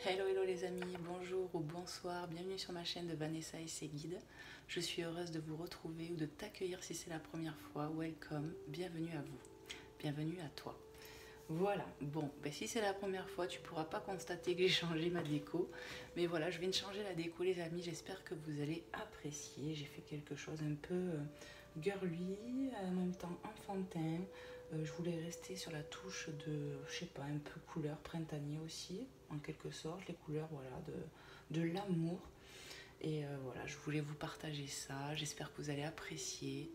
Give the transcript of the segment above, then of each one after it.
Hello hello les amis, bonjour ou bonsoir, bienvenue sur ma chaîne de Vanessa et ses guides. Je suis heureuse de vous retrouver ou de t'accueillir si c'est la première fois. Welcome, bienvenue à vous, bienvenue à toi. Voilà, bon, si c'est la première fois, tu pourras pas constater que j'ai changé ma déco. Mais voilà, je viens de changer la déco les amis, j'espère que vous allez apprécier. J'ai fait quelque chose un peu girly, en même temps enfantin. Je voulais rester sur la touche de, je sais pas, un peu couleur printanier aussi, en quelque sorte, les couleurs voilà, de l'amour. Et voilà, je voulais vous partager ça, j'espère que vous allez apprécier.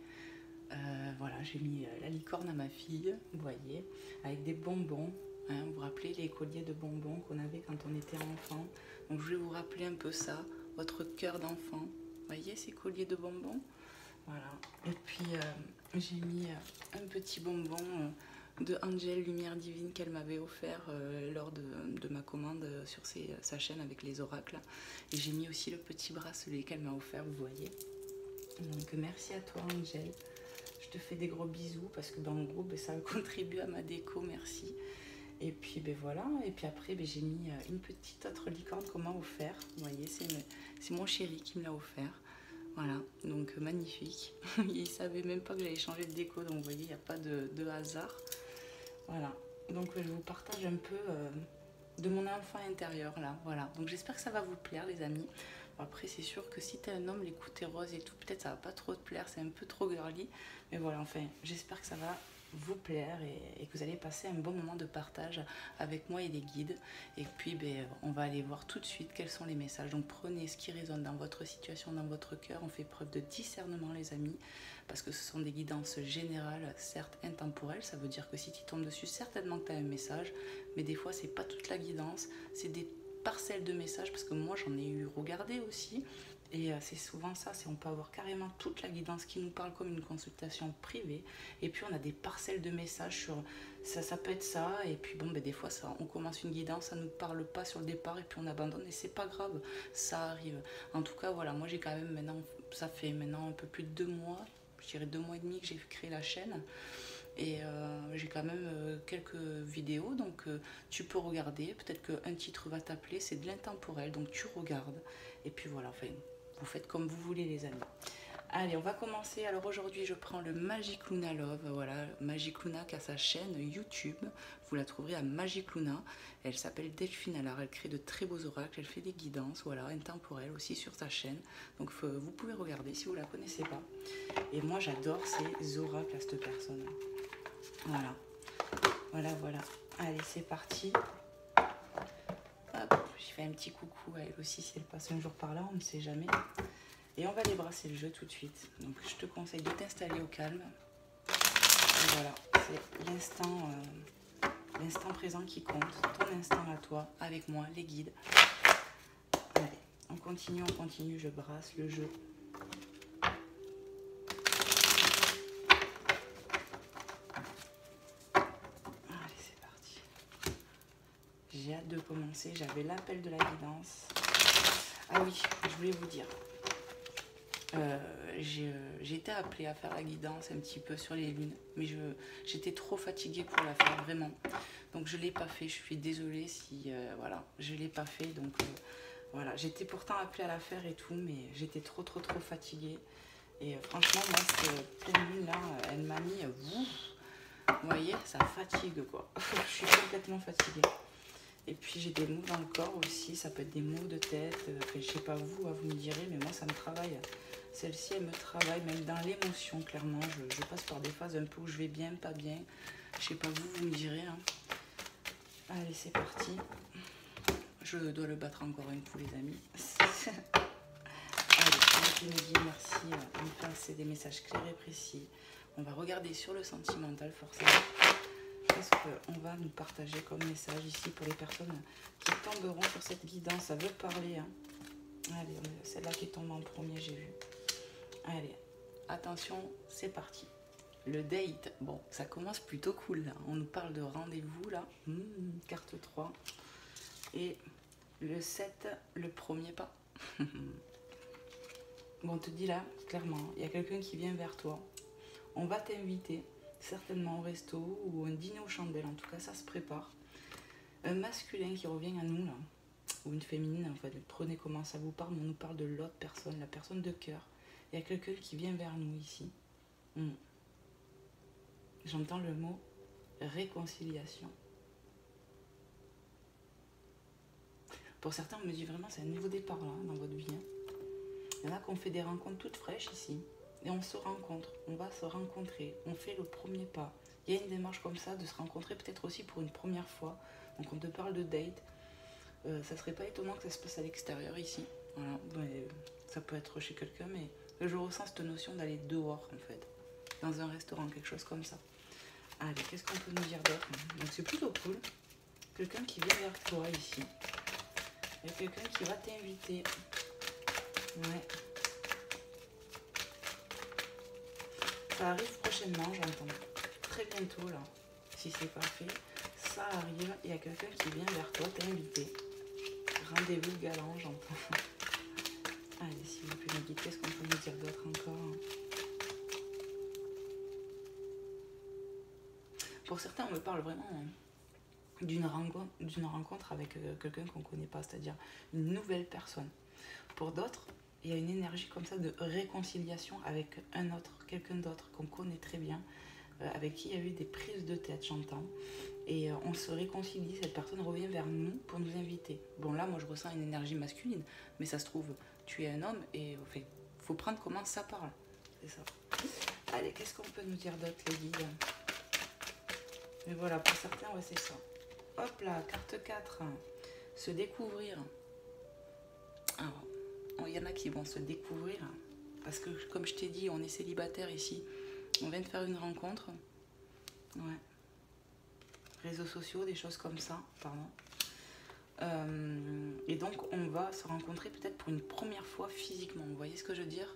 Voilà, j'ai mis la licorne à ma fille, vous voyez, avec des bonbons. Hein, vous vous rappelez les colliers de bonbons qu'on avait quand on était enfant. Donc je vais vous rappeler un peu ça, votre cœur d'enfant. Vous voyez ces colliers de bonbons. Voilà. Et puis j'ai mis un petit bonbon de Angel Lumière Divine qu'elle m'avait offert lors de ma commande sur sa chaîne avec les oracles. Et j'ai mis aussi le petit bracelet qu'elle m'a offert, vous voyez. Donc merci à toi Angel. Je te fais des gros bisous parce que en gros ça contribue à ma déco, merci. Et puis voilà, et puis après j'ai mis une petite autre licorne qu'on m'a offert. Vous voyez, c'est mon chéri qui me l'a offert. Voilà, donc magnifique. Il savait même pas que j'allais changer de déco, donc vous voyez, il n'y a pas de hasard. Voilà, donc je vous partage un peu de mon enfant intérieur là, voilà. Donc j'espère que ça va vous plaire les amis. Bon, après c'est sûr que si t'es un homme, les côtés roses et tout, peut-être ça va pas trop te plaire, c'est un peu trop girly. Mais voilà, enfin, j'espère que ça va vous plaire et que vous allez passer un bon moment de partage avec moi et les guides. Et puis on va aller voir tout de suite quels sont les messages. Donc prenez ce qui résonne dans votre situation, dans votre cœur. On fait preuve de discernement les amis, parce que ce sont des guidances générales, certes intemporelles. Ça veut dire que si tu tombes dessus, certainement que tu as un message, mais des fois c'est pas toute la guidance, c'est des parcelles de messages, parce que moi j'en ai eu regardé aussi. Et c'est souvent ça, c'est on peut avoir carrément toute la guidance qui nous parle comme une consultation privée. Et puis on a des parcelles de messages sur ça peut être ça. Et puis des fois ça, on commence une guidance, ça ne nous parle pas sur le départ et puis on abandonne. Et c'est pas grave, ça arrive. En tout cas voilà, moi j'ai quand même maintenant, ça fait maintenant un peu plus de 2 mois, je dirais 2 mois et demi que j'ai créé la chaîne. Et j'ai quand même quelques vidéos, donc tu peux regarder. Peut-être qu'un titre va t'appeler, c'est de l'intemporel, donc tu regardes. Et puis voilà, enfin, vous faites comme vous voulez les amis. Allez, on va commencer. Alors aujourd'hui, je prends le Magic Luna Love. Voilà, Magic Luna qui a sa chaîne YouTube. Vous la trouverez à Magic Luna. Elle s'appelle Delphine Allard. Elle crée de très beaux oracles. Elle fait des guidances, voilà, intemporelles aussi sur sa chaîne. Donc vous pouvez regarder si vous ne la connaissez pas. Et moi, j'adore ces oracles à cette personne. Voilà, voilà, voilà. Allez, c'est parti. Hop, je fais un petit coucou à elle aussi si elle passe un jour par là, on ne sait jamais. Et on va débrasser le jeu tout de suite. Donc je te conseille de t'installer au calme. Et voilà, c'est l'instant présent qui compte, ton instant à toi, avec moi, les guides. Allez, on continue, je brasse le jeu. Allez, c'est parti. J'ai hâte de commencer, j'avais l'appel de la guidance. Ah oui, je voulais vous dire. J'ai été appelée à faire la guidance un petit peu sur les lunes, mais j'étais trop fatiguée pour la faire vraiment. Donc je ne l'ai pas fait, je suis désolée si voilà, je ne l'ai pas fait. Donc voilà, j'étais pourtant appelée à la faire et tout, mais j'étais trop fatiguée. Et franchement, moi, cette pleine lune là, elle m'a mis, vous voyez, ça fatigue quoi. Je suis complètement fatiguée. Et puis j'ai des maux dans le corps aussi, ça peut être des maux de tête, je sais pas vous, vous me direz, mais moi ça me travaille. Celle-ci elle me travaille, même dans l'émotion clairement, je passe par des phases un peu où je vais bien, pas bien. Je sais pas vous me direz. Hein. Allez c'est parti. Je dois le battre encore une fois les amis. Allez, me dit merci, de me faire passer des messages clairs et précis. On va regarder sur le sentimental forcément. Qu'est-ce qu'on va nous partager comme message ici pour les personnes qui tomberont sur cette guidance? Ça veut parler. Hein. Allez, celle-là qui tombe en premier, j'ai vu. Allez, attention, c'est parti. Le date, bon, ça commence plutôt cool là. On nous parle de rendez-vous là. Carte 3. Et le 7, le premier pas. Bon, on te dit là, clairement, il y a quelqu'un qui vient vers toi. On va t'inviter. Certainement au resto ou un dîner aux chandelles, en tout cas ça se prépare. Un masculin qui revient à nous là. ou une féminine, en fait. Prenez comment ça vous parle, mais on nous parle de l'autre personne, la personne de cœur. Il y a quelqu'un qui vient vers nous ici. J'entends le mot réconciliation. Pour certains, on me dit vraiment, c'est un nouveau départ là, dans votre vie. Il y en a qui ont fait des rencontres toutes fraîches ici. Et on se rencontre, on va se rencontrer, on fait le premier pas. Il y a une démarche comme ça, de se rencontrer peut-être aussi pour une première fois. Donc on te parle de date. Ça serait pas étonnant que ça se passe à l'extérieur ici. Voilà. Mais, ça peut être chez quelqu'un, mais je ressens cette notion d'aller dehors en fait. Dans un restaurant, quelque chose comme ça. Allez, qu'est-ce qu'on peut nous dire d'autre? Donc c'est plutôt cool. Quelqu'un qui vient vers toi ici. Il y a quelqu'un qui va t'inviter. Ouais. Ça arrive prochainement, j'entends. Très bientôt là. Si c'est pas fait, ça arrive. Il y a quelqu'un qui vient vers toi t'inviter. Rendez-vous galant, j'entends. Allez, s'il vous plaît, Maggie, qu'est-ce qu'on peut nous dire d'autre encore? Pour certains, on me parle vraiment d'une rencontre avec quelqu'un qu'on ne connaît pas, c'est-à-dire une nouvelle personne. Pour d'autres, il y a une énergie comme ça de réconciliation avec un autre, quelqu'un d'autre qu'on connaît très bien, avec qui il y a eu des prises de tête, j'entends. Et on se réconcilie, cette personne revient vers nous pour nous inviter. Bon, là, moi, je ressens une énergie masculine, mais ça se trouve, tu es un homme et il faut prendre comment ça parle. C'est ça. Allez, qu'est-ce qu'on peut nous dire d'autre, les guides? Mais voilà, pour certains, ouais, c'est ça. Hop là, carte 4. Se découvrir. Alors, il y en a qui vont se découvrir. Parce que, comme je t'ai dit, on est célibataire ici. On vient de faire une rencontre. Ouais. Réseaux sociaux, des choses comme ça. Pardon. Et donc, on va se rencontrer peut-être pour une première fois physiquement. Vous voyez ce que je veux dire?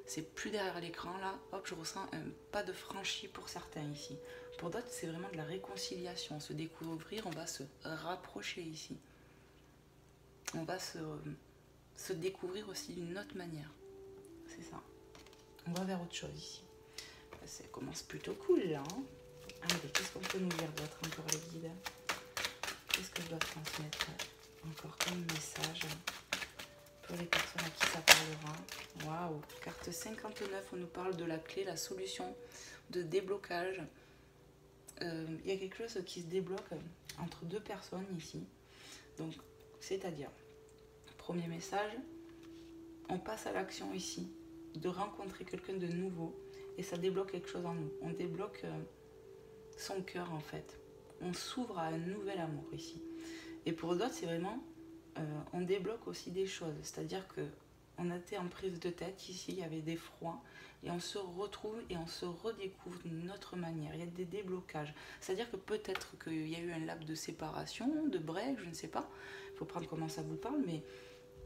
C'est plus derrière l'écran, là. Hop, je ressens un pas de franchi pour certains ici. Pour d'autres, c'est vraiment de la réconciliation. Se découvrir, on va se rapprocher ici. On va se découvrir aussi d'une autre manière. C'est ça. On va vers autre chose ici. Ça commence plutôt cool, là. Hein. Allez, qu'est-ce qu'on peut nous dire d'autre encore, les guides? Qu'est-ce que je dois transmettre encore comme message pour les personnes à qui ça parlera? Waouh, carte 59, on nous parle de la clé, la solution de déblocage. Il y a quelque chose qui se débloque entre deux personnes ici. Donc, c'est-à-dire, premier message, on passe à l'action ici, de rencontrer quelqu'un de nouveau et ça débloque quelque chose en nous. On débloque son cœur en fait. On s'ouvre à un nouvel amour ici. Et pour d'autres, c'est vraiment, on débloque aussi des choses. C'est-à-dire que on a été en prise de tête ici, il y avait des froids et on se retrouve et on se redécouvre d'une autre manière. Il y a des déblocages. C'est-à-dire que peut-être qu'il y a eu un laps de séparation, de break, je ne sais pas. Il faut prendre comment ça vous parle, mais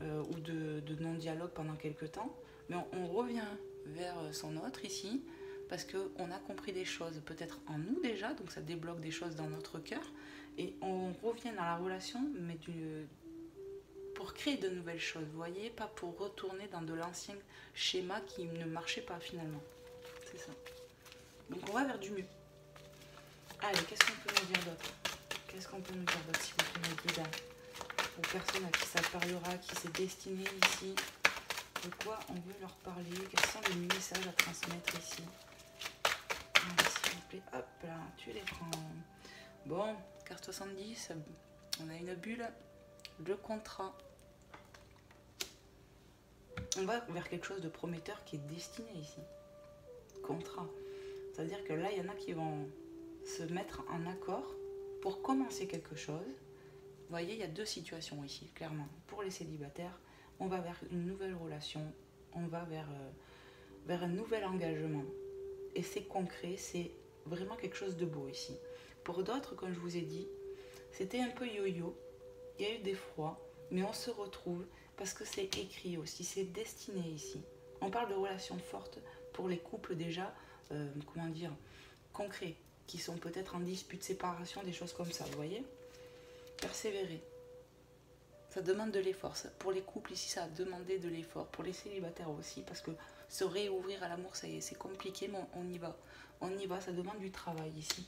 ou de non-dialogue pendant quelques temps. Mais on revient vers son autre ici parce qu'on a compris des choses peut-être en nous déjà, donc ça débloque des choses dans notre cœur. Et on revient dans la relation, mais pour créer de nouvelles choses, vous voyez, pas pour retourner dans de l'ancien schéma qui ne marchait pas finalement. C'est ça. Donc on va vers du mieux. Allez, qu'est-ce qu'on peut nous dire d'autre? Qu'est-ce qu'on peut nous dire d'autre, s'il vous plaît, mes guides? Aux personnes à qui ça parlera, qui s'est destiné ici, de quoi on veut leur parler, quels sont les messages à transmettre ici. Allez, s'il vous plaît, hop là, tu les prends. Bon, carte 70, on a une bulle, le contrat. On va vers quelque chose de prometteur qui est destiné ici. Contrat. C'est-à-dire que là, il y en a qui vont se mettre en accord pour commencer quelque chose. Vous voyez, il y a deux situations ici, clairement. Pour les célibataires, on va vers une nouvelle relation, on va vers un nouvel engagement. Et c'est concret, c'est vraiment quelque chose de beau ici. Pour d'autres, comme je vous ai dit, c'était un peu yo-yo. Il y a eu des froids, mais on se retrouve parce que c'est écrit aussi, c'est destiné ici. On parle de relations fortes pour les couples déjà, comment dire, concrets, qui sont peut-être en dispute, séparation, des choses comme ça, vous voyez? Persévérer. Ça demande de l'effort. Pour les couples ici, ça a demandé de l'effort. Pour les célibataires aussi, parce que se réouvrir à l'amour, ça y est, c'est compliqué, mais on y va. On y va, ça demande du travail ici.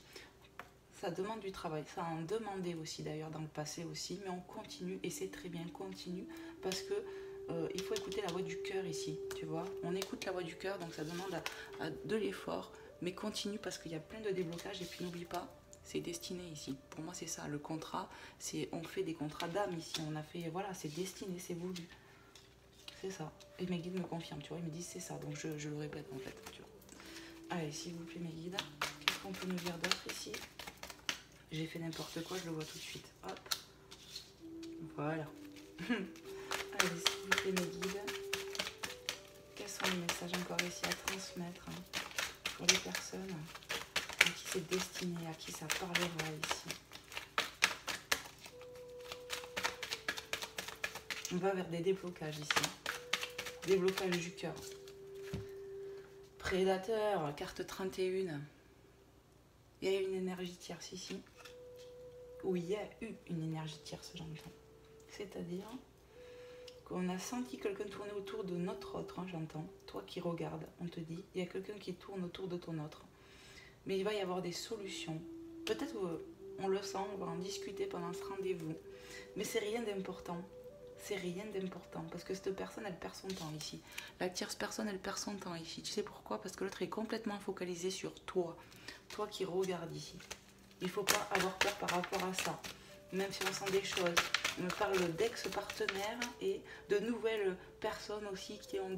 ça demande du travail. Ça en demandait aussi d'ailleurs dans le passé aussi, mais on continue et c'est très bien, continue parce que il faut écouter la voix du cœur ici, tu vois. On écoute la voix du cœur, donc ça demande de l'effort, mais continue parce qu'il y a plein de déblocages et puis n'oublie pas, c'est destiné ici. Pour moi c'est ça, le contrat, c'est on fait des contrats d'âme ici, on a fait, voilà, c'est destiné, c'est voulu. C'est ça. Et mes guides me confirment, tu vois, ils me disent c'est ça, donc je le répète en fait, tu vois. Allez, s'il vous plaît mes guides, qu'est-ce qu'on peut nous dire d'autre ici? J'ai fait n'importe quoi, je le vois tout de suite. Hop. Voilà. Allez, s'il vous plaît mes guides, quels sont les messages encore ici à transmettre pour les personnes à qui c'est destiné, à qui ça parlera ici? On va vers des déblocages ici. Déblocage du cœur. Prédateur, carte 31. Il y a une énergie tierce ici. Ou il y a eu une énergie tierce, j'entends. C'est-à-dire qu'on a senti quelqu'un tourner autour de notre autre, j'entends. Toi qui regardes, on te dit, il y a quelqu'un qui tourne autour de ton autre. Mais il va y avoir des solutions. Peut-être on le sent, on va en discuter pendant ce rendez-vous. Mais c'est rien d'important. C'est rien d'important parce que cette personne elle perd son temps ici. La tierce personne elle perd son temps ici. Tu sais pourquoi? Parce que l'autre est complètement focalisé sur toi. Toi qui regardes ici. Il ne faut pas avoir peur par rapport à ça. Même si on sent des choses. On me parle d'ex-partenaires et de nouvelles personnes aussi qui ont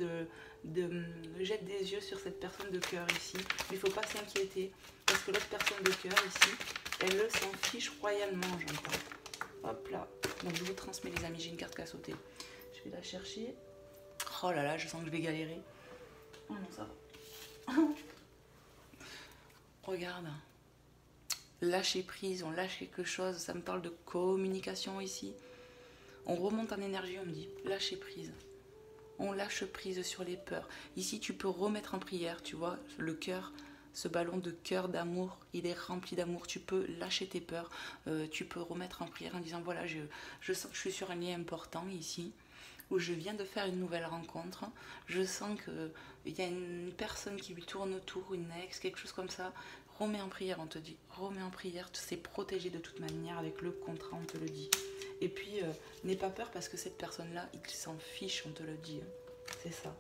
jettent des yeux sur cette personne de cœur ici. Mais il ne faut pas s'inquiéter parce que l'autre personne de cœur ici, elle s'en fiche royalement, j'entends. Hop là. Donc je vous transmets les amis, j'ai une carte qui a sauté. Je vais la chercher. Oh là là, je sens que je vais galérer. Oh non, ça va. Regarde. Lâcher prise, on lâche quelque chose. Ça me parle de communication ici. On remonte en énergie, on me dit lâcher prise. On lâche prise sur les peurs. Ici, tu peux remettre en prière, tu vois, le cœur. Ce ballon de cœur d'amour, il est rempli d'amour. Tu peux lâcher tes peurs. Tu peux remettre en prière en disant voilà, je sens que je suis sur un lien important ici, où je viens de faire une nouvelle rencontre. Je sens qu'il y a une personne qui lui tourne autour, une ex, quelque chose comme ça. Remets en prière, on te dit. Remets en prière, c'est protégé de toute manière avec le contrat, on te le dit. Et puis, n'aie pas peur parce que cette personne-là, il s'en fiche, on te le dit. C'est ça.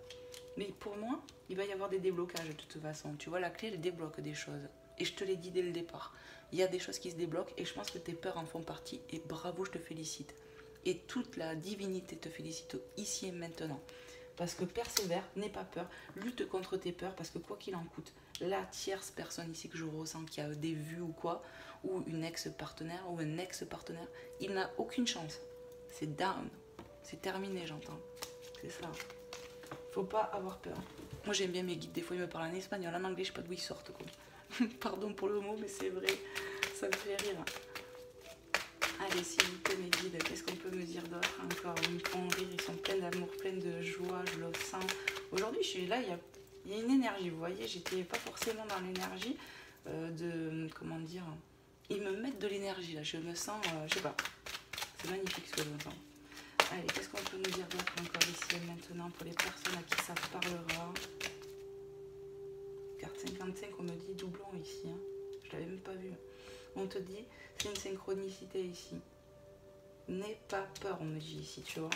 Mais pour moi, il va y avoir des déblocages de toute façon. Tu vois, la clé, elle débloque des choses. Et je te l'ai dit dès le départ. Il y a des choses qui se débloquent et je pense que tes peurs en font partie. Et bravo, je te félicite. Et toute la divinité te félicite ici et maintenant. Parce que persévère, n'aie pas peur, lutte contre tes peurs parce que quoi qu'il en coûte, la tierce personne ici que je ressens qui a des vues ou quoi, ou une ex-partenaire ou un ex-partenaire, il n'a aucune chance. C'est down. C'est terminé, j'entends. C'est ça. Faut pas avoir peur. Moi j'aime bien mes guides, des fois ils me parlent en espagnol, en anglais, je sais pas d'où ils sortent quoi. Pardon pour le mot, mais c'est vrai, ça me fait rire. Allez, s'il vous plaît mes guides, qu'est-ce qu'on peut me dire d'autre encore? Ils me font rire, ils sont pleins d'amour, pleins de joie, je le sens. Aujourd'hui je suis là, il y a une énergie, vous voyez, j'étais pas forcément dans l'énergie comment dire, ils me mettent de l'énergie là, je me sens, je sais pas, c'est magnifique ce que je sens. Allez, qu'est-ce qu'on peut nous dire d'autre encore ici et maintenant pour les personnes à qui ça parlera? Carte 55, on me dit doublon ici. Hein. Je l'avais même pas vu. On te dit, c'est une synchronicité ici. N'aie pas peur, on me dit ici, tu vois.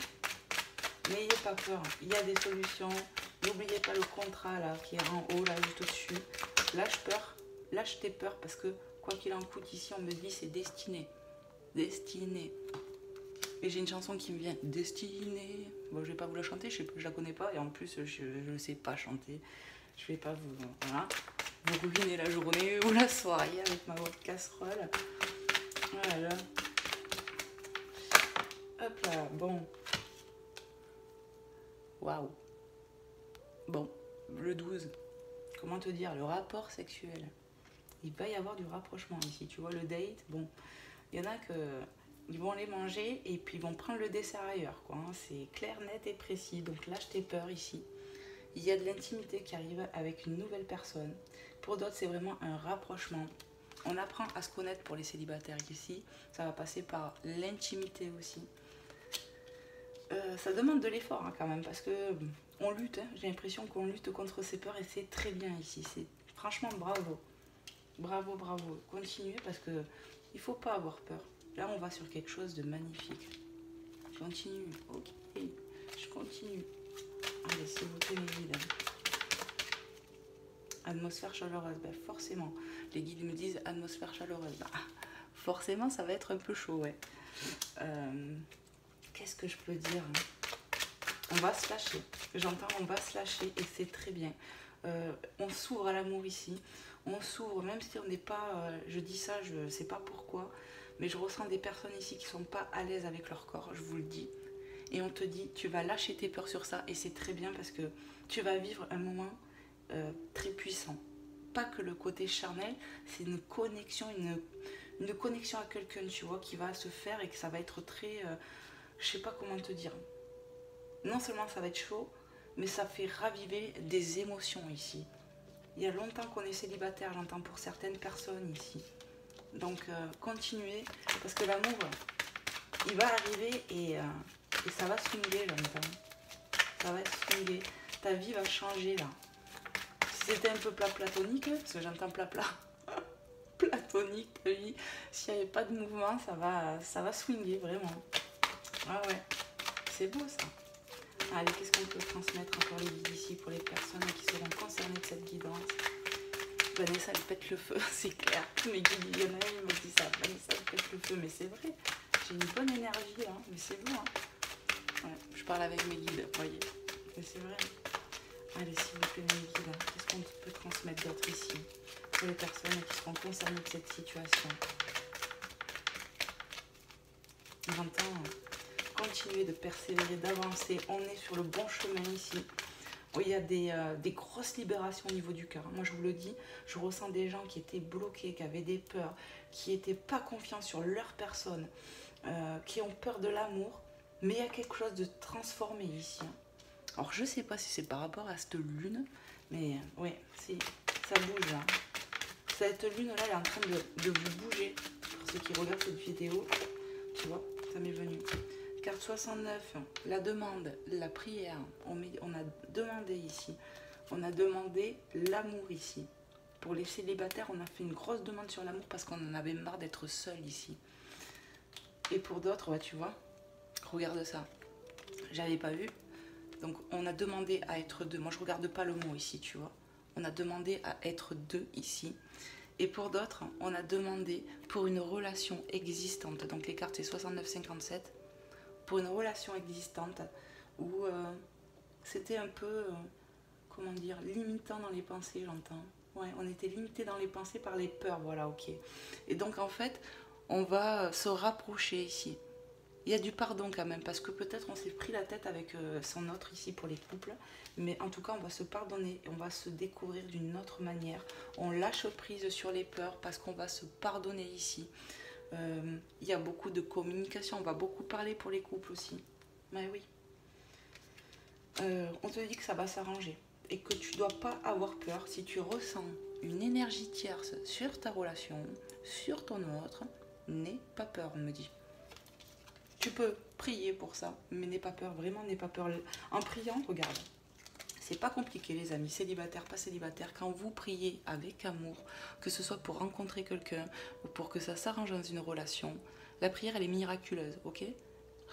N'ayez pas peur. Il y a des solutions. N'oubliez pas le contrat là, qui est en haut, là, juste au-dessus. Lâche peur. Lâche tes peurs parce que, quoi qu'il en coûte, ici, on me dit, c'est destiné. Destiné. Et j'ai une chanson qui me vient, Destinée. Bon, je vais pas vous la chanter, je la connais pas. Et en plus, je ne sais pas chanter. Je vais pas vous ruiner la journée ou la soirée avec ma voix de casserole. Voilà. Hop là, bon. Waouh. Bon, le 12. Comment te dire, le rapport sexuel. Il va y avoir du rapprochement ici. Tu vois, le date, bon. Il y en a que... Ils vont aller manger et puis ils vont prendre le dessert ailleurs, quoi. Hein. C'est clair, net et précis. Donc lâche tes peurs ici. Il y a de l'intimité qui arrive avec une nouvelle personne. Pour d'autres, c'est vraiment un rapprochement. On apprend à se connaître pour les célibataires ici. Ça va passer par l'intimité aussi. Ça demande de l'effort hein, quand même parce que on lutte. Hein. J'ai l'impression qu'on lutte contre ses peurs et c'est très bien ici. C'est franchement bravo. Bravo, bravo. Continuez parce que il faut pas avoir peur. Là, on va sur quelque chose de magnifique. Continue. Ok. Je continue. Allez, s'il vous plaît, les guides. Atmosphère chaleureuse. Ben, forcément. Les guides me disent atmosphère chaleureuse. Bah, forcément, ça va être un peu chaud, ouais. Qu'est-ce que je peux dire, hein? On va se lâcher. J'entends on va se lâcher et c'est très bien. On s'ouvre à l'amour ici. On s'ouvre, même si on n'est pas... je dis ça, je ne sais pas pourquoi, mais je ressens des personnes ici qui ne sont pas à l'aise avec leur corps, je vous le dis. Et on te dit, tu vas lâcher tes peurs sur ça et c'est très bien parce que tu vas vivre un moment très puissant. Pas que le côté charnel, c'est une connexion à quelqu'un, tu vois, qui va se faire et que ça va être très... je sais pas comment te dire. Non seulement ça va être chaud, mais ça fait raviver des émotions ici. Il y a longtemps qu'on est célibataire, j'entends pour certaines personnes ici. Donc continuez, parce que l'amour, il va arriver et ça va swinguer longtemps. Ça va swinguer. Ta vie va changer là. Si c'était un peu plat platonique, parce que j'entends plat platonique, ta vie, s'il n'y avait pas de mouvement, ça va swinguer vraiment. Ah ouais, c'est beau ça. Allez, qu'est-ce qu'on peut transmettre encore les guides ici pour les personnes qui seront concernées de cette guidance? Vanessa, elle pète le feu, c'est clair. Tous mes guides, il y en a un, ils me disent ça. Vanessa, elle pète le feu, mais c'est vrai. J'ai une bonne énergie là, mais c'est beau. Hein. Ouais, je parle avec mes guides, vous voyez. Mais c'est vrai. Allez, s'il vous plaît, mes guides, qu'est-ce qu'on peut transmettre d'autre ici pour les personnes qui seront concernées de cette situation? J'entends continuer de persévérer, d'avancer. On est sur le bon chemin ici. Il y a des grosses libérations au niveau du cœur. Moi, je vous le dis, je ressens des gens qui étaient bloqués, qui avaient des peurs, qui n'étaient pas confiants sur leur personne, qui ont peur de l'amour. Mais il y a quelque chose de transformé ici. Alors, je ne sais pas si c'est par rapport à cette lune, mais oui, ça bouge là. Cette lune-là, elle est en train de vous bouger. Pour ceux qui regardent cette vidéo, tu vois, ça m'est venu. Carte 69, la demande, la prière, on a demandé ici, on a demandé l'amour ici. Pour les célibataires, on a fait une grosse demande sur l'amour parce qu'on en avait marre d'être seul ici. Et pour d'autres, bah, tu vois, regarde ça, j'avais pas vu. Donc on a demandé à être deux, moi je regarde pas le mot ici, tu vois. On a demandé à être deux ici. Et pour d'autres, on a demandé pour une relation existante, donc les cartes c'est 69-57, pour une relation existante où c'était un peu, comment dire, limitant dans les pensées, j'entends. Ouais, on était limité dans les pensées par les peurs, voilà, ok. Et donc en fait, on va se rapprocher ici. Il y a du pardon quand même, parce que peut-être on s'est pris la tête avec son autre ici pour les couples, mais en tout cas on va se pardonner, on va se découvrir d'une autre manière. On lâche prise sur les peurs parce qu'on va se pardonner ici. Il y a beaucoup de communication, on va beaucoup parler pour les couples aussi. Mais oui. On te dit que ça va s'arranger et que tu dois pas avoir peur si tu ressens une énergie tierce sur ta relation, sur ton autre. N'aie pas peur, on me dit. Tu peux prier pour ça, mais n'aie pas peur, vraiment n'aie pas peur. En priant, regarde, c'est pas compliqué les amis, célibataires, pas célibataires, quand vous priez avec amour, que ce soit pour rencontrer quelqu'un ou pour que ça s'arrange dans une relation, la prière elle est miraculeuse, ok?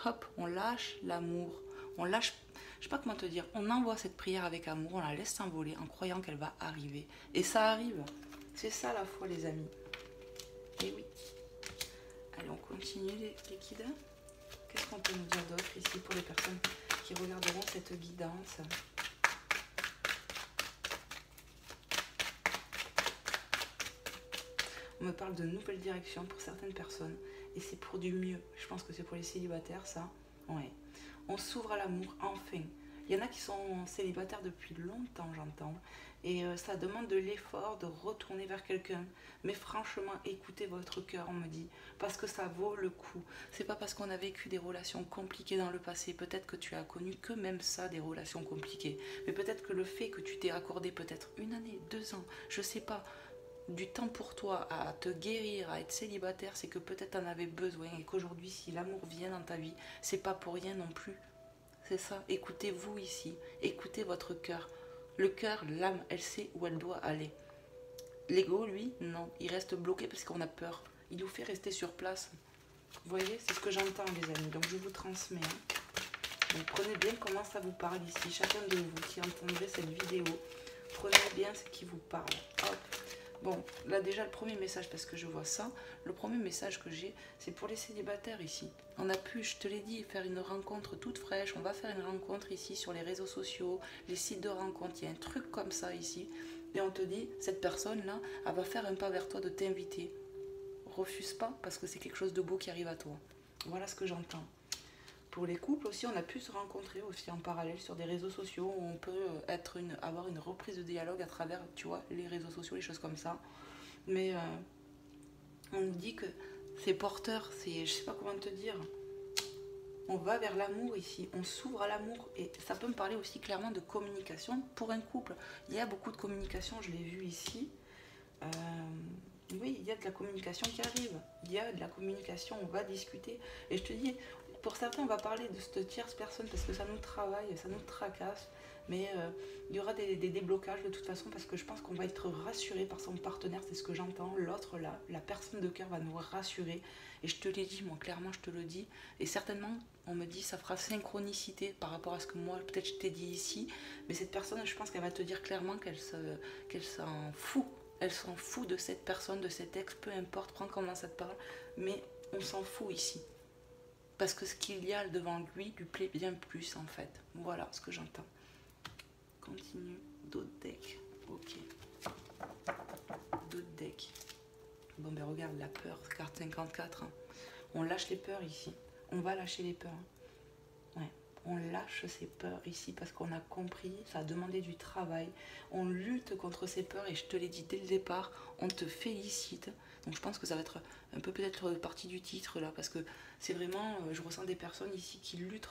Hop, on lâche l'amour, on lâche, je sais pas comment te dire, on envoie cette prière avec amour, on la laisse s'envoler en croyant qu'elle va arriver. Et ça arrive, c'est ça la foi les amis. Et oui. Allez, on continue les guides. Qu'est-ce qu'on peut nous dire d'autre ici pour les personnes qui regarderont cette guidance? On me parle de nouvelles directions pour certaines personnes et c'est pour du mieux. Je pense que c'est pour les célibataires ça. Ouais. On s'ouvre à l'amour enfin. Il y en a qui sont célibataires depuis longtemps, j'entends. Et ça demande de l'effort de retourner vers quelqu'un. Mais franchement, écoutez votre cœur, on me dit. Parce que ça vaut le coup. C'est pas parce qu'on a vécu des relations compliquées dans le passé. Peut-être que tu as connu que même ça, des relations compliquées. Mais peut-être que le fait que tu t'es accordé peut-être 1 année, 2 ans, je sais pas, du temps pour toi à te guérir, à être célibataire, c'est que peut-être t'en avais besoin. Et qu'aujourd'hui, si l'amour vient dans ta vie, c'est pas pour rien non plus. C'est ça, écoutez-vous ici, écoutez votre cœur. Le cœur, l'âme, elle sait où elle doit aller. L'ego, lui, non. Il reste bloqué parce qu'on a peur. Il nous fait rester sur place. Vous voyez, c'est ce que j'entends, les amis. Donc, je vous transmets. Donc, prenez bien comment ça vous parle ici. Chacun de vous qui entendrez cette vidéo, prenez bien ce qui vous parle. Hop. Bon, là déjà le premier message, parce que je vois ça, le premier message que j'ai, c'est pour les célibataires ici. On a pu, je te l'ai dit, faire une rencontre toute fraîche. On va faire une rencontre ici sur les réseaux sociaux, les sites de rencontres. Il y a un truc comme ça ici. Et on te dit, cette personne-là, elle va faire un pas vers toi de t'inviter. Refuse pas, parce que c'est quelque chose de beau qui arrive à toi. Voilà ce que j'entends. Pour les couples aussi, on a pu se rencontrer aussi en parallèle sur des réseaux sociaux où on peut avoir une reprise de dialogue à travers, tu vois, les réseaux sociaux, les choses comme ça. Mais on nous dit que c'est porteur, c'est, je sais pas comment te dire, on va vers l'amour ici, on s'ouvre à l'amour. Et ça peut me parler aussi clairement de communication pour un couple. Il y a beaucoup de communication, je l'ai vu ici. Oui, il y a de la communication qui arrive. Il y a de la communication, on va discuter. Et je te dis, pour certains, on va parler de cette tierce personne parce que ça nous travaille, ça nous tracasse. Mais il y aura des déblocages de toute façon parce que je pense qu'on va être rassuré par son partenaire, c'est ce que j'entends. L'autre là, la personne de cœur va nous rassurer. Et je te l'ai dit, moi clairement je te le dis. Et certainement, on me dit, ça fera synchronicité par rapport à ce que moi peut-être je t'ai dit ici. Mais cette personne, je pense qu'elle va te dire clairement qu'elle s'en fout. Elle s'en fout de cette personne, de cet ex, peu importe, prends comment ça te parle. Mais on s'en fout ici. Parce que ce qu'il y a devant lui plaît bien plus en fait. Voilà ce que j'entends. Continue. D'autres decks. Ok. D'autres decks. Bon ben regarde la peur, carte 54. Hein. On lâche les peurs ici. On va lâcher les peurs. Ouais. On lâche ces peurs ici parce qu'on a compris, ça a demandé du travail. On lutte contre ces peurs et je te l'ai dit dès le départ, on te félicite. Donc je pense que ça va être un peu peut-être partie du titre là parce que c'est vraiment, je ressens des personnes ici qui luttent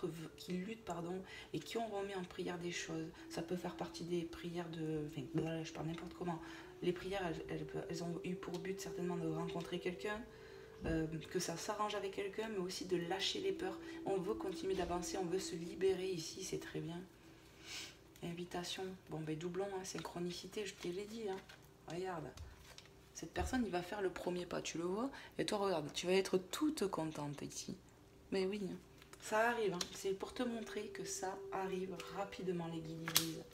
pardon, et qui ont remis en prière des choses. Ça peut faire partie des prières de... Enfin, voilà, je parle n'importe comment. Les prières, elles ont eu pour but certainement de rencontrer quelqu'un, que ça s'arrange avec quelqu'un, mais aussi de lâcher les peurs. On veut continuer d'avancer, on veut se libérer ici, c'est très bien. Invitation, bon ben doublon, hein, synchronicité, je te l'ai dit, hein. Regarde, cette personne, il va faire le premier pas, tu le vois, et toi regarde, tu vas être toute contente ici. Mais oui, hein, ça arrive, hein. C'est pour te montrer que ça arrive rapidement, les guides disent.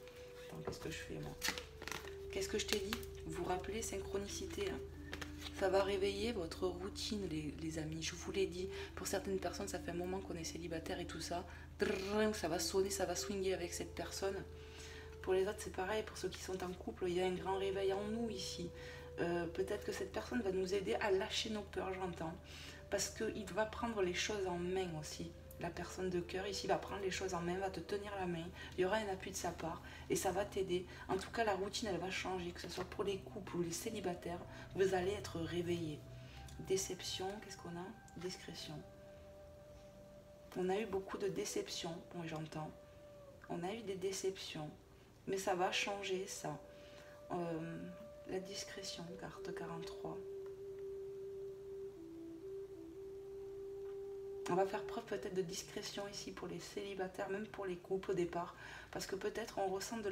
Attends, qu'est-ce que je fais moi? Qu'est-ce que je t'ai dit? Vous vous rappelez, synchronicité, hein. Ça va réveiller votre routine, les amis. Je vous l'ai dit. Pour certaines personnes, ça fait un moment qu'on est célibataire et tout ça. Ça va sonner, ça va swinguer avec cette personne. Pour les autres, c'est pareil. Pour ceux qui sont en couple, il y a un grand réveil en nous ici. Peut-être que cette personne va nous aider à lâcher nos peurs, j'entends. Parce qu'il va prendre les choses en main aussi. La personne de cœur ici va prendre les choses en main, va te tenir la main. Il y aura un appui de sa part et ça va t'aider. En tout cas, la routine, elle va changer, que ce soit pour les couples ou les célibataires. Vous allez être réveillés. Déception, qu'est-ce qu'on a? Discrétion. On a eu beaucoup de déceptions, bon, j'entends. On a eu des déceptions, mais ça va changer, ça. La discrétion, carte 43. On va faire preuve peut-être de discrétion ici pour les célibataires, même pour les couples au départ. Parce que peut-être on ressent de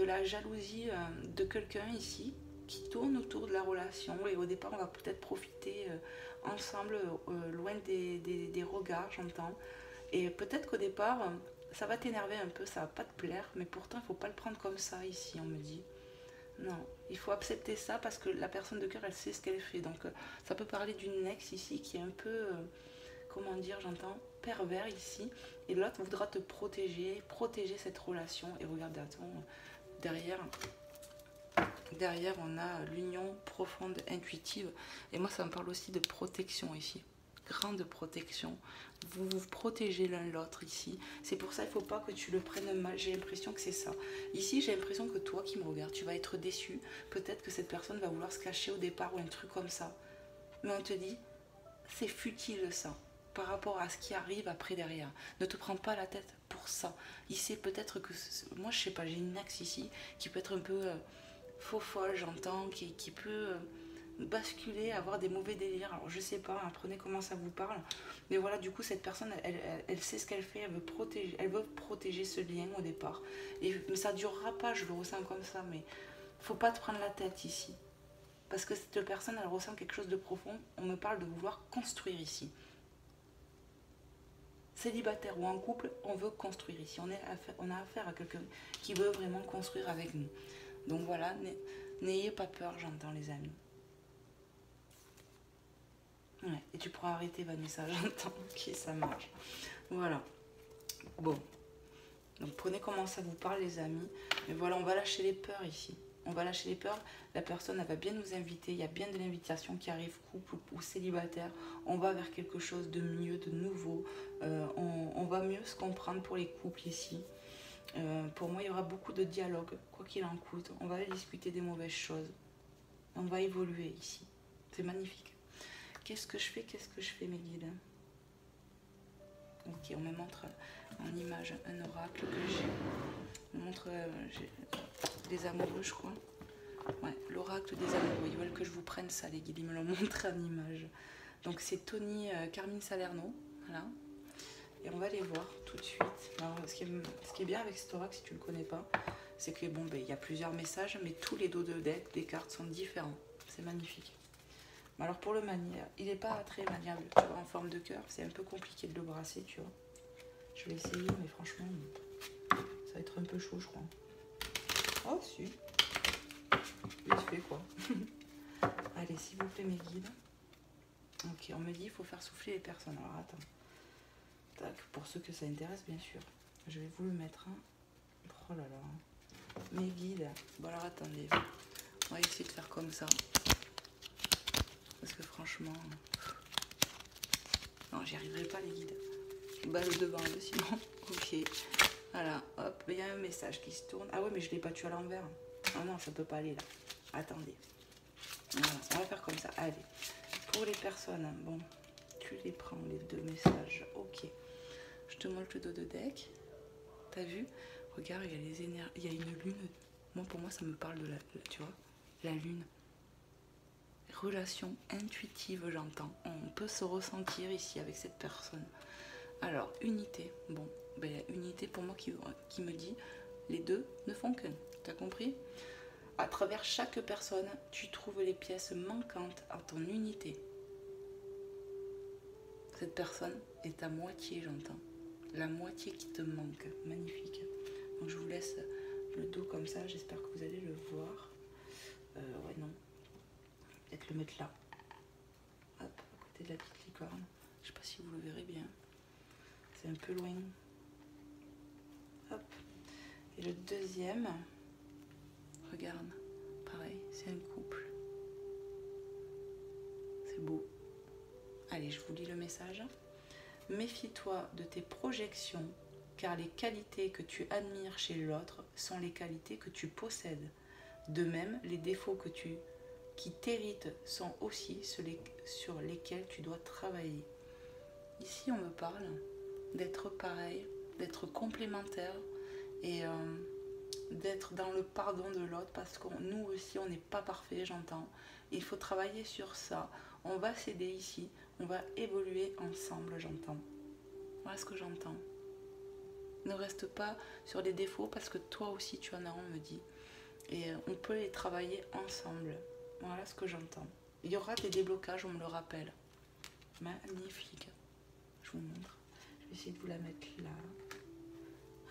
la jalousie de quelqu'un ici qui tourne autour de la relation. Et au départ, on va peut-être profiter ensemble, loin des regards, j'entends. Et peut-être qu'au départ, ça va t'énerver un peu, ça va pas te plaire. Mais pourtant, il ne faut pas le prendre comme ça ici, on me dit. Non, il faut accepter ça parce que la personne de cœur, elle sait ce qu'elle fait. Donc ça peut parler d'une ex ici qui est un peu... comment dire, j'entends pervers ici, et l'autre voudra te protéger cette relation. Et regarde, attends, derrière on a l'union profonde, intuitive, et moi ça me parle aussi de protection ici, grande protection. Vous vous protégez l'un l'autre ici, c'est pour ça il ne faut pas que tu le prennes mal. J'ai l'impression que c'est ça. Ici j'ai l'impression que toi qui me regardes, tu vas être déçu, peut-être que cette personne va vouloir se cacher au départ ou un truc comme ça, mais on te dit, c'est futile ça par rapport à ce qui arrive après derrière. Ne te prends pas la tête pour ça. Il sait peut-être que... Moi, je sais pas, j'ai une axe ici qui peut être un peu faux folle, j'entends, qui peut basculer, avoir des mauvais délires. Alors, je sais pas, apprenez comment ça vous parle. Mais voilà, du coup, cette personne, elle sait ce qu'elle fait, elle veut protéger ce lien au départ. Mais ça durera pas, je le ressens comme ça, mais faut pas te prendre la tête ici. Parce que cette personne, elle ressent quelque chose de profond. On me parle de vouloir construire ici. Célibataire ou en couple, on veut construire ici. On a affaire à quelqu'un qui veut vraiment construire avec nous. Donc voilà, n'ayez pas peur, j'entends les amis. Ouais, et tu pourras arrêter Vanessa, j'entends. Ok, ça marche. Voilà. Bon. Donc prenez comment ça vous parle les amis. Mais voilà, on va lâcher les peurs ici. On va lâcher les peurs. La personne, elle va bien nous inviter. Il y a bien de l'invitation qui arrive, couple ou célibataire. On va vers quelque chose de mieux, de nouveau. On va mieux se comprendre pour les couples ici. Pour moi, il y aura beaucoup de dialogue, quoi qu'il en coûte. On va discuter des mauvaises choses. On va évoluer ici. C'est magnifique. Qu'est-ce que je fais mes guides? Ok, on me montre en image un oracle que j'ai. On me montre des amoureux, je crois. Ouais, l'oracle des amoureux. Ils veulent que je vous prenne ça, les guides. Ils me l'ont montré en image. Donc c'est Tony Carmine Salerno. Voilà. Et on va les voir tout de suite. Alors, ce qui est bien avec cet oracle, si tu ne le connais pas, c'est que bon, il y a plusieurs messages, mais tous les dos de deck des cartes sont différents. C'est magnifique. Alors pour le manier, il n'est pas très maniable, tu vois, en forme de cœur. C'est un peu compliqué de le brasser, tu vois. Je vais essayer, mais franchement, ça va être un peu chaud, je crois. Oh, si. Vite fait, quoi. Allez, s'il vous plaît, mes guides. Ok, on me dit qu'il faut faire souffler les personnes. Alors, attends. Tac, pour ceux que ça intéresse, bien sûr. Je vais vous le mettre. Hein. Oh là là. Mes guides. Bon, alors, attendez. On va essayer de faire comme ça. Parce que franchement... Non, j'y arriverai pas, les guides. Balle devant eux, sinon. Ok. Voilà, hop, il y a un message qui se tourne. Ah ouais, mais je l'ai pas tué à l'envers. Ah non, ça peut pas aller là. Attendez. Voilà, on va faire comme ça. Allez. Pour les personnes, bon, tu les prends, les deux messages. Ok. Je te montre le dos de deck. T'as vu? Regarde, il y a les énergies. Il y a une lune. Moi, pour moi, ça me parle de tu vois, la lune. Relation intuitive, j'entends. On peut se ressentir ici avec cette personne. Alors, unité. Bon, unité pour moi qui me dit les deux ne font qu'un. T'as compris? À travers chaque personne, tu trouves les pièces manquantes à ton unité. Cette personne est à moitié, j'entends. La moitié qui te manque. Magnifique. Donc, je vous laisse le dos comme ça. J'espère que vous allez le voir. Ouais, non. Peut-être le mettre là. Hop, à côté de la petite licorne. Je sais pas si vous le verrez bien. C'est un peu loin. Hop. Et le deuxième, regarde, pareil, c'est un couple. C'est beau. Allez, je vous lis le message. Méfie-toi de tes projections, car les qualités que tu admires chez l'autre sont les qualités que tu possèdes. De même, les défauts qui t'héritent sont aussi ceux sur lesquels tu dois travailler. Ici, on me parle d'être pareil, d'être complémentaire et d'être dans le pardon de l'autre parce que nous aussi, on n'est pas parfait, j'entends. Il faut travailler sur ça. On va s'aider ici, on va évoluer ensemble, j'entends. Voilà ce que j'entends. Ne reste pas sur des défauts parce que toi aussi, tu en as, on me dit. Et on peut les travailler ensemble. Voilà ce que j'entends. Il y aura des déblocages, on me le rappelle. Magnifique. Je vous montre. Je vais essayer de vous la mettre là.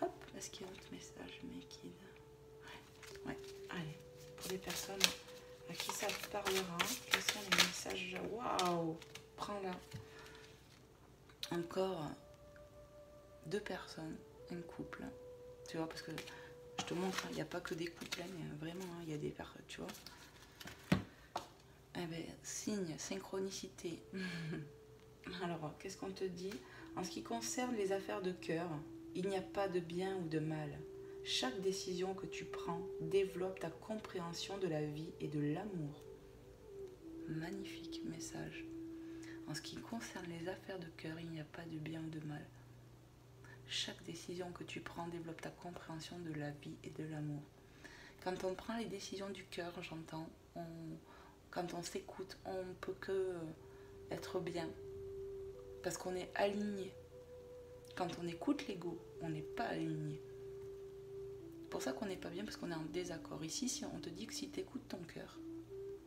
Hop, est-ce qu'il y a un autre message, mes guides? Ouais, allez. Pour les personnes à qui ça parlera, quels sont les messages? Waouh! Prends-la. Encore deux personnes, un couple. Tu vois, parce que je te montre, il n'y a pas que des couples, mais vraiment, il y a des personnes, tu vois. Eh bien, signe, synchronicité. Alors, qu'est-ce qu'on te dit? En ce qui concerne les affaires de cœur, il n'y a pas de bien ou de mal. Chaque décision que tu prends développe ta compréhension de la vie et de l'amour. Magnifique message. En ce qui concerne les affaires de cœur, il n'y a pas de bien ou de mal. Chaque décision que tu prends développe ta compréhension de la vie et de l'amour. Quand on prend les décisions du cœur, j'entends, quand on s'écoute, on ne peut que être bien. Parce qu'on est aligné. Quand on écoute l'ego, on n'est pas aligné. C'est pour ça qu'on n'est pas bien, parce qu'on est en désaccord. Ici, si on te dit que si tu écoutes ton cœur,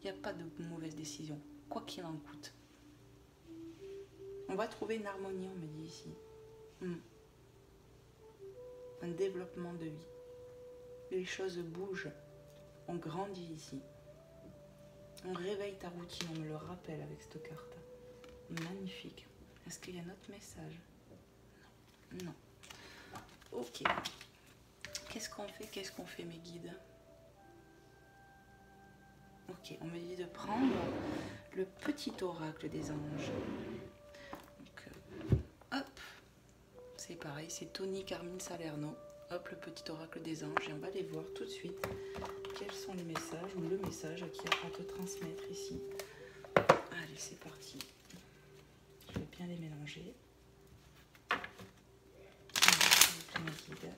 Il n'y a pas de mauvaise décision, quoi qu'il en coûte. On va trouver une harmonie, on me dit ici. Un développement de vie. Les choses bougent. On grandit ici. On réveille ta routine, on me le rappelle avec cette carte. Magnifique. Est-ce qu'il y a un autre message? Non. Ok. Qu'est-ce qu'on fait mes guides? Ok, on me dit de prendre le petit oracle des anges. Donc, hop, c'est pareil, c'est Tony Carmine Salerno. Hop, le petit oracle des anges. Et on va aller voir tout de suite quels sont les messages ou le message qu'il y a à te transmettre ici. Allez, c'est parti. Je vais bien les mélanger. Allez, mes guides.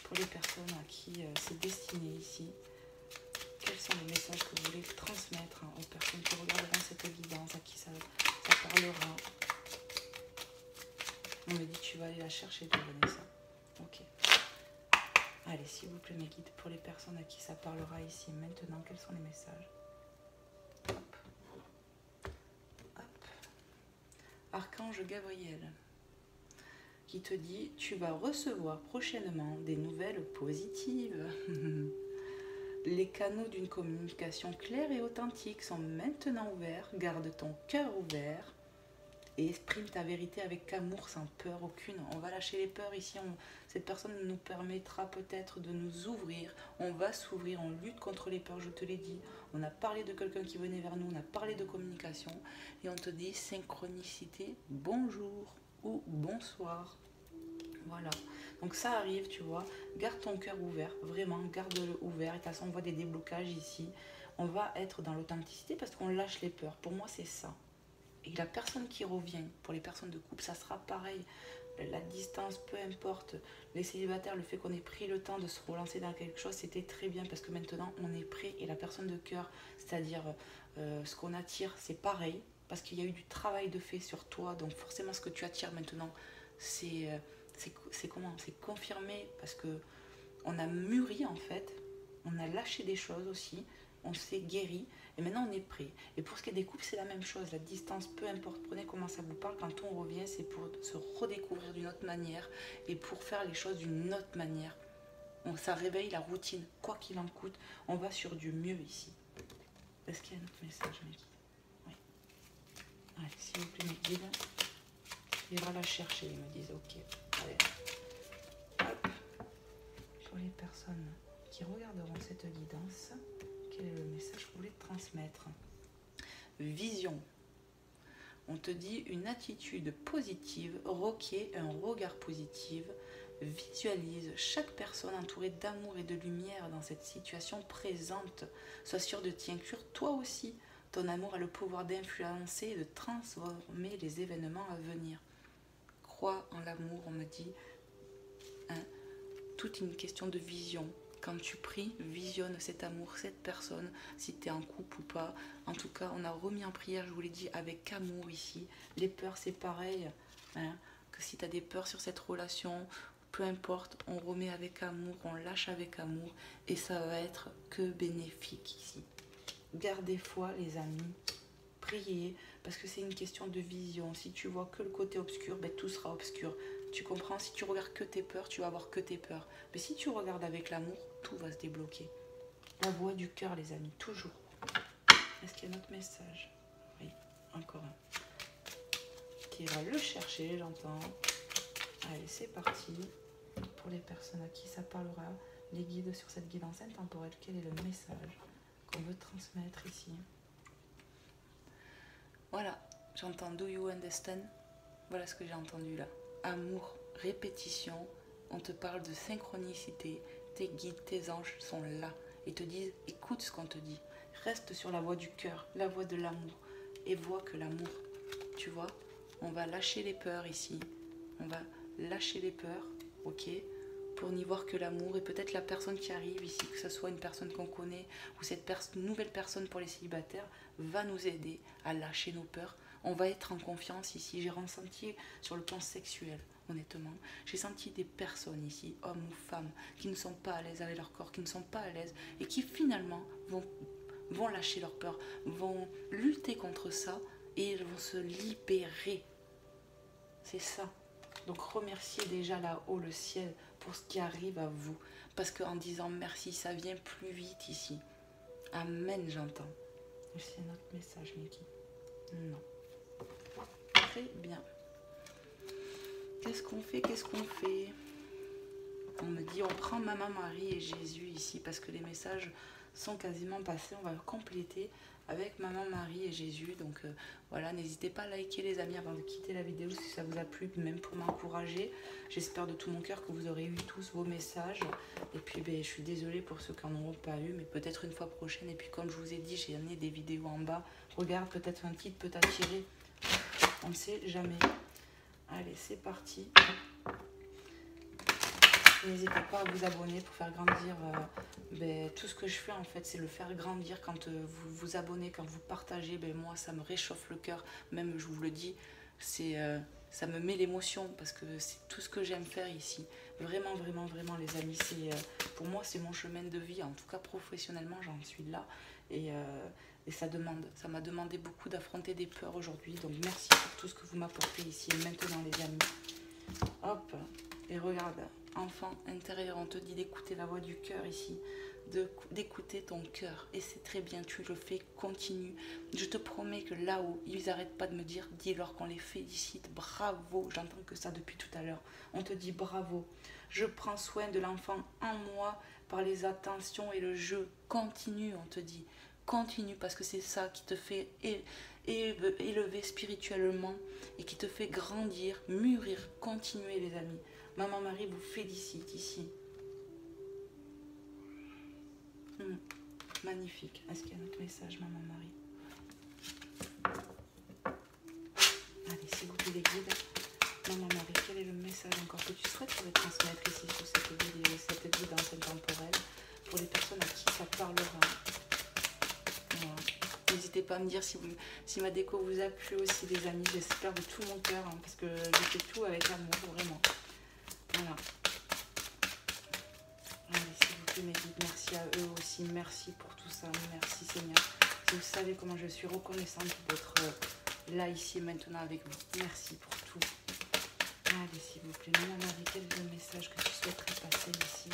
Pour les personnes à qui c'est destiné ici, quels sont les messages que vous voulez transmettre aux personnes qui regarderont cette guidance, à qui ça parlera? On me dit tu vas aller la chercher, toi, Vanessa. Ok. Allez, s'il vous plaît, mes guides, pour les personnes à qui ça parlera ici, maintenant, quels sont les messages? Hop. Hop. Archange Gabriel, qui te dit tu vas recevoir prochainement des nouvelles positives. Les canaux d'une communication claire et authentique sont maintenant ouverts. Garde ton cœur ouvert et exprime ta vérité avec amour, sans peur aucune. On va lâcher les peurs ici. Cette personne nous permettra peut-être de nous ouvrir. On va s'ouvrir, on lutte contre les peurs, je te l'ai dit. On a parlé de quelqu'un qui venait vers nous, on a parlé de communication. Et on te dit synchronicité, bonjour ou bonsoir. Voilà, donc ça arrive, tu vois, garde ton cœur ouvert, vraiment, garde-le ouvert. Et de toute façon, on voit des déblocages ici. On va être dans l'authenticité parce qu'on lâche les peurs. Pour moi, c'est ça. Et la personne qui revient, pour les personnes de couple, ça sera pareil. La distance, peu importe. Les célibataires, le fait qu'on ait pris le temps de se relancer dans quelque chose, c'était très bien parce que maintenant, on est prêt. Et la personne de cœur, c'est-à-dire ce qu'on attire, c'est pareil. Parce qu'il y a eu du travail de fait sur toi. Donc forcément, ce que tu attires maintenant, c'est comment? C'est confirmé parce que on a mûri en fait, on a lâché des choses aussi, on s'est guéri et maintenant on est prêt. Et pour ce qui est des couples, c'est la même chose, la distance, peu importe, prenez comment ça vous parle, quand on revient, c'est pour se redécouvrir d'une autre manière et pour faire les choses d'une autre manière. Ça réveille la routine, quoi qu'il en coûte, on va sur du mieux ici. Est-ce qu'il y a un autre message, mes guides? Oui. Allez, s'il vous plaît, mes guides, il va la chercher, ils me disent ok. Allez. Hop. Pour les personnes qui regarderont cette guidance, quel est le message que vous voulez transmettre? Vision. On te dit une attitude positive, requiert un regard positif. Visualise chaque personne entourée d'amour et de lumière dans cette situation présente. Sois sûr de t'y inclure toi aussi. Ton amour a le pouvoir d'influencer et de transformer les événements à venir. Crois en l'amour, on me dit. Toute une question de vision. Quand tu pries, visionne cet amour, cette personne, si tu es en couple ou pas. En tout cas, on a remis en prière, je vous l'ai dit, avec amour ici. Les peurs, c'est pareil. Que si tu as des peurs sur cette relation, peu importe, on remet avec amour, on lâche avec amour. Et ça va être que bénéfique ici. Gardez foi, les amis. Priez, parce que c'est une question de vision. Si tu vois que le côté obscur, ben, tout sera obscur. Tu comprends? Si tu regardes que tes peurs, tu vas avoir que tes peurs. Mais si tu regardes avec l'amour, tout va se débloquer. La voix du cœur, les amis, toujours. Est-ce qu'il y a un autre message? Oui, encore un. Qui va le chercher, j'entends. Allez, c'est parti. Pour les personnes à qui ça parlera, les guides sur cette guidance intemporelle, quel est le message qu'on veut transmettre ici? Voilà, j'entends Do you understand? Voilà ce que j'ai entendu là. Amour, répétition, on te parle de synchronicité, tes guides, tes anges sont là et te disent écoute ce qu'on te dit, reste sur la voie du cœur, la voie de l'amour et vois que l'amour, tu vois, on va lâcher les peurs ici, on va lâcher les peurs, ok, pour n'y voir que l'amour et peut-être la personne qui arrive ici, que ce soit une personne qu'on connaît ou cette nouvelle personne pour les célibataires, va nous aider à lâcher nos peurs. On va être en confiance ici. J'ai ressenti sur le plan sexuel, honnêtement. J'ai senti des personnes ici, hommes ou femmes, qui ne sont pas à l'aise avec leur corps, qui ne sont pas à l'aise et qui finalement vont lâcher leur peur, vont lutter contre ça et ils vont se libérer. C'est ça. Donc remerciez déjà là-haut le ciel pour ce qui arrive à vous. Parce qu'en disant merci, ça vient plus vite ici. Amen, j'entends. C'est notre message, Mickey. Non. Très bien. Qu'est-ce qu'on fait? Qu'est-ce qu'on fait? On me dit, on prend Maman Marie et Jésus ici parce que les messages sont quasiment passés. On va compléter avec Maman Marie et Jésus. Donc voilà, n'hésitez pas à liker les amis avant de quitter la vidéo si ça vous a plu, même pour m'encourager. J'espère de tout mon cœur que vous aurez eu tous vos messages. Et puis je suis désolée pour ceux qui n'en auront pas eu, mais peut-être une fois prochaine. Et puis comme je vous ai dit, j'ai amené des vidéos en bas. Regarde, peut-être un titre peut t'attirer. On ne sait jamais. Allez, c'est parti. N'hésitez pas à vous abonner pour faire grandir tout ce que je fais en fait, c'est le faire grandir quand vous vous abonnez, quand vous partagez. Moi, ça me réchauffe le cœur, même je vous le dis, ça me met l'émotion parce que c'est tout ce que j'aime faire ici. Vraiment, vraiment, vraiment les amis, pour moi c'est mon chemin de vie, en tout cas professionnellement j'en suis là et ça m'a demandé beaucoup d'affronter des peurs aujourd'hui. Donc merci pour tout ce que vous m'apportez ici et maintenant les amis. Hop, et regarde. Enfant intérieur, on te dit d'écouter la voix du cœur ici, d'écouter ton cœur. Et c'est très bien, tu le fais, continue. Je te promets que là-haut, ils n'arrêtent pas de me dire, dis-leur qu'on les félicite, bravo. J'entends que ça depuis tout à l'heure. On te dit bravo. Je prends soin de l'enfant en moi par les attentions et le jeu. Continue, on te dit. Continue parce que c'est ça qui te fait élever spirituellement et qui te fait grandir, mûrir. Continuez les amis. Maman Marie vous félicite ici. Magnifique. Est-ce qu'il y a un autre message, Maman Marie? Allez, s'il vous plaît, les guides. Maman Marie, quel est le message encore que tu souhaiterais transmettre ici sur cette vidéo, cette guidance intemporelle pour les personnes à qui ça parlera? Voilà. N'hésitez pas à me dire si ma déco vous a plu aussi, les amis. J'espère de tout mon cœur, parce que je fais tout avec amour, vraiment. Voilà. Allez, s'il vous plaît, mes guides, merci à eux aussi. Merci pour tout ça. Merci, Seigneur. Si vous savez comment je suis reconnaissante d'être là, ici et maintenant avec vous. Merci pour tout. Allez, s'il vous plaît, Maman Marie, quel est le message que tu souhaiterais passer ici?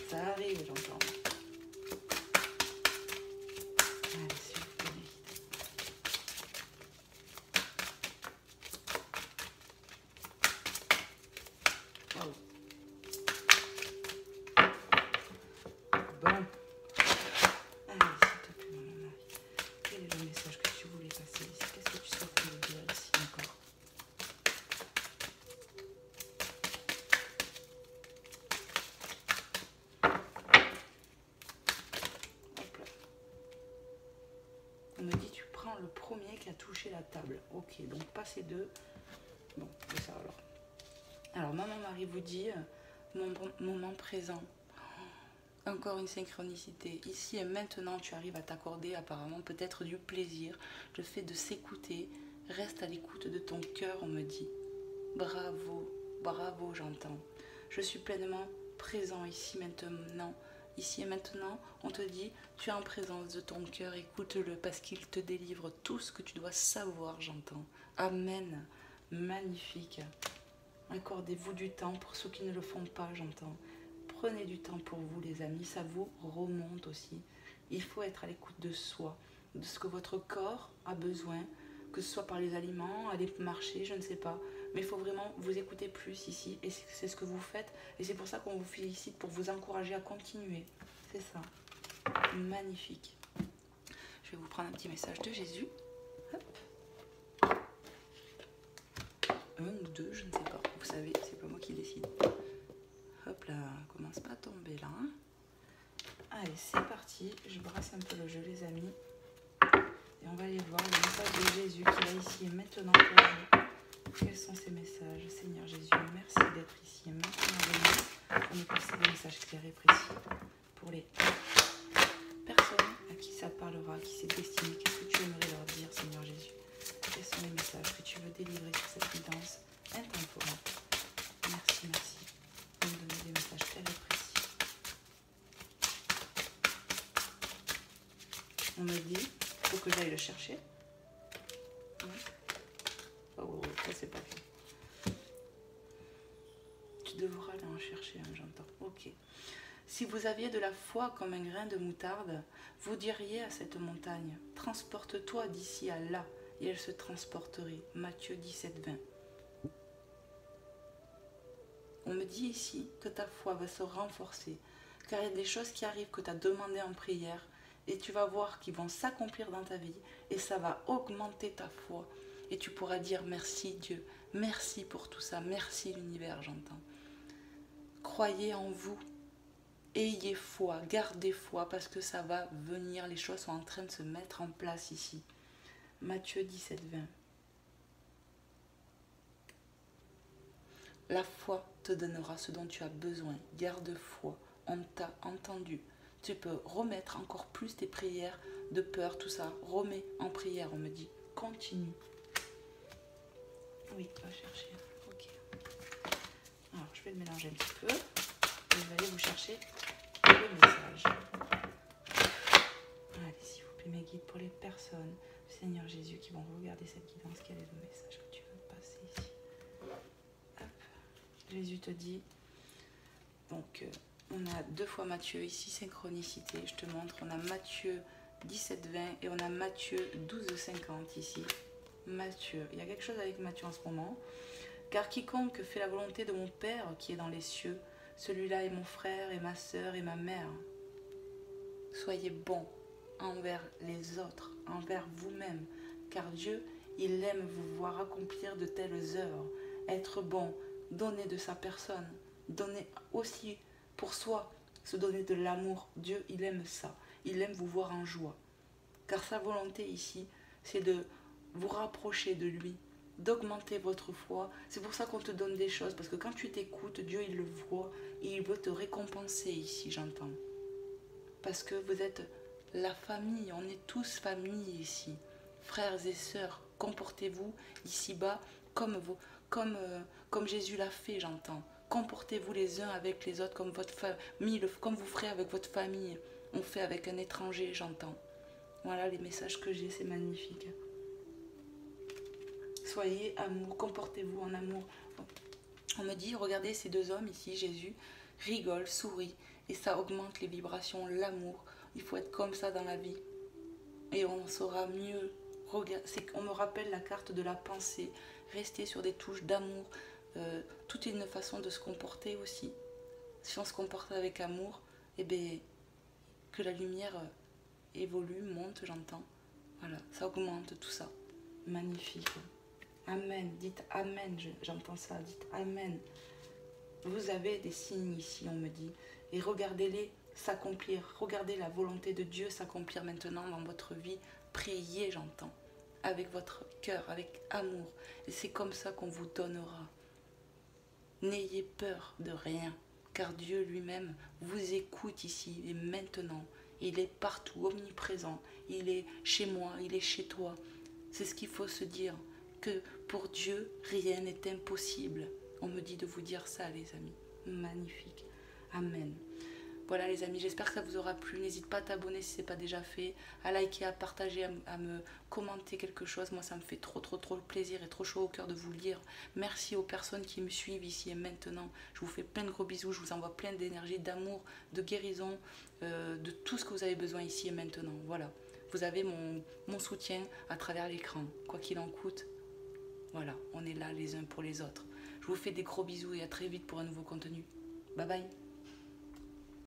Ça arrive, j'entends. Allez, s'il vous plaît, les guides. Wow. Bon. Allez, s'il te plaît, Maman Marie. Quel est le message que tu voulais passer ici? Qu'est-ce que tu souhaites me dire ici encore? Hop là. On me dit tu prends le premier qui a touché la table. Ok, donc pas ces deux. Bon, c'est ça alors. Alors, Maman Marie vous dit, mon moment présent. Encore une synchronicité. Ici et maintenant, tu arrives à t'accorder apparemment peut-être du plaisir. Le fait de s'écouter. Reste à l'écoute de ton cœur, on me dit. Bravo, bravo, j'entends. Je suis pleinement présent ici maintenant. Ici et maintenant, on te dit, tu es en présence de ton cœur. Écoute-le parce qu'il te délivre tout ce que tu dois savoir, j'entends. Amen. Magnifique. Accordez-vous du temps pour ceux qui ne le font pas, j'entends. Prenez du temps pour vous, les amis. Ça vous remonte aussi. Il faut être à l'écoute de soi, de ce que votre corps a besoin, que ce soit par les aliments, aller marcher, je ne sais pas. Mais il faut vraiment vous écouter plus ici. Et c'est ce que vous faites. Et c'est pour ça qu'on vous félicite, pour vous encourager à continuer. C'est ça. Magnifique. Je vais vous prendre un petit message de Jésus. Hop. Un ou deux, je ne sais pas. Vous savez, c'est pas moi qui décide. Hop là, commence pas à tomber là. Hein. Allez, c'est parti. Je brasse un peu le jeu, les amis. Et on va aller voir le message de Jésus qui est ici et maintenant pour vous. Quels sont ces messages? Seigneur Jésus, merci d'être ici et maintenant avec nous pour nous passer des messages clairs et précis pour les personnes à qui ça parlera, à qui c'est destiné. Qu'est-ce que tu aimerais leur dire, Seigneur Jésus? Quels sont les messages que tu veux délivrer sur cette guidance intemporelle? Merci, merci de me donner des messages clairs et précis. On me dit, il faut que j'aille le chercher. Oh, ça c'est pas bien. Tu devras aller en chercher, hein, j'entends. Ok. Si vous aviez de la foi comme un grain de moutarde, vous diriez à cette montagne, transporte-toi d'ici à là, et elle se transporterait. Matthieu 17, 20. On me dit ici que ta foi va se renforcer, car il y a des choses qui arrivent que tu as demandées en prière, et tu vas voir qu'ils vont s'accomplir dans ta vie, et ça va augmenter ta foi. Et tu pourras dire merci Dieu, merci pour tout ça, merci l'univers, j'entends. Croyez en vous, ayez foi, gardez foi, parce que ça va venir, les choses sont en train de se mettre en place ici. Matthieu 17, 20. La foi te donnera ce dont tu as besoin, garde foi, on t'a entendu. Tu peux remettre encore plus tes prières de peur, tout ça, remets en prière, on me dit, continue. Oui, va chercher. Ok. Alors, je vais le mélanger un petit peu. Et je vais aller vous chercher le message. Allez, s'il vous plaît, mes guides pour les personnes, Seigneur Jésus, qui vont regarder cette guidance. Quel est le message que tu veux passer ici? Hop. Jésus te dit, donc, on a 2 fois Matthieu ici, synchronicité. Je te montre, on a Matthieu 17, 20 et on a Matthieu 12, 50 ici. Matthieu, il y a quelque chose avec Matthieu en ce moment. Car quiconque fait la volonté de mon Père qui est dans les cieux, celui-là est mon frère et ma sœur et ma mère. Soyez bons envers les autres, envers vous-même, car Dieu, il aime vous voir accomplir de telles œuvres. Être bon, donner de sa personne, donner aussi pour soi, se donner de l'amour. Dieu, il aime ça. Il aime vous voir en joie. Car sa volonté ici, c'est de vous rapprocher de lui, d'augmenter votre foi. C'est pour ça qu'on te donne des choses, parce que quand tu t'écoutes, Dieu il le voit et il veut te récompenser ici, j'entends. Parce que vous êtes la famille, on est tous famille ici. Frères et sœurs, comportez-vous ici-bas comme Jésus l'a fait, j'entends. Comportez-vous les uns avec les autres comme votre famille, comme vous ferez avec votre famille. On fait avec un étranger, j'entends. Voilà les messages que j'ai, c'est magnifique. Soyez amour, comportez-vous en amour. On me dit, regardez ces 2 hommes ici, Jésus rigole, sourit, et ça augmente les vibrations, l'amour. Il faut être comme ça dans la vie. Et on saura mieux. On me rappelle la carte de la pensée. Rester sur des touches d'amour. Tout est une façon de se comporter aussi. Si on se comporte avec amour, eh bien, que la lumière évolue, monte, j'entends. Voilà, ça augmente tout ça. Magnifique. Amen, dites Amen, j'entends ça, dites Amen. Vous avez des signes ici, on me dit, et regardez-les s'accomplir, regardez la volonté de Dieu s'accomplir maintenant dans votre vie. Priez, j'entends, avec votre cœur, avec amour, et c'est comme ça qu'on vous donnera. N'ayez peur de rien, car Dieu lui-même vous écoute ici et maintenant. Il est partout, omniprésent, il est chez moi, il est chez toi. C'est ce qu'il faut se dire, que pour Dieu, rien n'est impossible. On me dit de vous dire ça, les amis. Magnifique. Amen. Voilà, les amis, j'espère que ça vous aura plu. N'hésite pas à t'abonner si ce n'est pas déjà fait, à liker, à partager, à me commenter quelque chose. Moi, ça me fait trop plaisir et trop chaud au cœur de vous lire. Merci aux personnes qui me suivent ici et maintenant. Je vous fais plein de gros bisous. Je vous envoie plein d'énergie, d'amour, de guérison, de tout ce que vous avez besoin ici et maintenant. Voilà. Vous avez mon soutien à travers l'écran, quoi qu'il en coûte. Voilà, on est là les uns pour les autres. Je vous fais des gros bisous et à très vite pour un nouveau contenu. Bye bye.